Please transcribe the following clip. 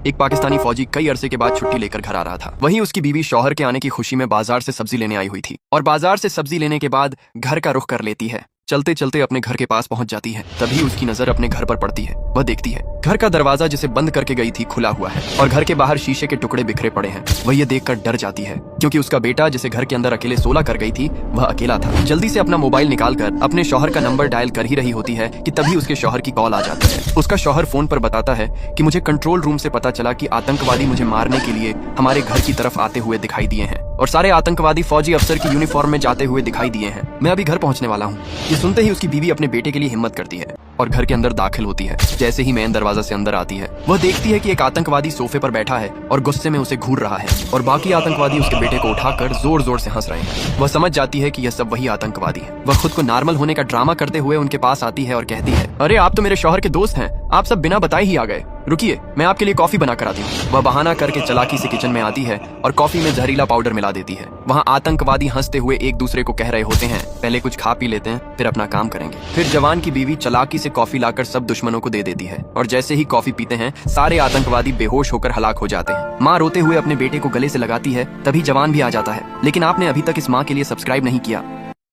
एक पाकिस्तानी फौजी कई अरसे के बाद छुट्टी लेकर घर आ रहा था। वहीं उसकी बीवी शौहर के आने की खुशी में बाजार से सब्जी लेने आई हुई थी और बाजार से सब्जी लेने के बाद घर का रुख कर लेती है। चलते चलते अपने घर के पास पहुंच जाती है। तभी उसकी नजर अपने घर पर पड़ती है। वह देखती है घर का दरवाजा जिसे बंद करके गई थी खुला हुआ है और घर के बाहर शीशे के टुकड़े बिखरे पड़े हैं। वह ये देखकर डर जाती है क्योंकि उसका बेटा जिसे घर के अंदर अकेले सोला कर गई थी वह अकेला था। जल्दी से अपना मोबाइल निकालकर अपने शौहर का नंबर डायल कर ही रही होती है कि तभी उसके शौहर की कॉल आ जाती है। उसका शौहर फोन पर बताता है कि मुझे कंट्रोल रूम से पता चला कि आतंकवादी मुझे मारने के लिए हमारे घर की तरफ आते हुए दिखाई दिए हैं और सारे आतंकवादी फौजी अफसर की यूनिफॉर्म में जाते हुए दिखाई दिए हैं। मैं अभी घर पहुंचने वाला हूँ। ये सुनते ही उसकी बीवी अपने बेटे के लिए हिम्मत करती है और घर के अंदर दाखिल होती है। जैसे ही मेन दरवाजा से अंदर आती है वह देखती है कि एक आतंकवादी सोफे पर बैठा है और गुस्से में उसे घूर रहा है और बाकी आतंकवादी उसके बेटे को उठाकर जोर जोर से हंस रहे हैं। वह समझ जाती है कि यह सब वही आतंकवादी है। वह खुद को नॉर्मल होने का ड्रामा करते हुए उनके पास आती है और कहती है, अरे आप तो मेरे शौहर के दोस्त हैं, आप सब बिना बताए ही आ गए। रुकिए, मैं आपके लिए कॉफी बना कर आती हूँ। वह बहाना करके चालाकी से किचन में आती है और कॉफी में जहरीला पाउडर मिला देती है। वहाँ आतंकवादी हंसते हुए एक दूसरे को कह रहे होते हैं, पहले कुछ खा पी लेते हैं फिर अपना काम करेंगे। फिर जवान की बीवी चालाकी से कॉफी लाकर सब दुश्मनों को दे देती है और जैसे ही कॉफी पीते हैं सारे आतंकवादी बेहोश होकर हलाक हो जाते हैं। माँ रोते हुए अपने बेटे को गले से लगाती है। तभी जवान भी आ जाता है, लेकिन आपने अभी तक इस माँ के लिए सब्सक्राइब नहीं किया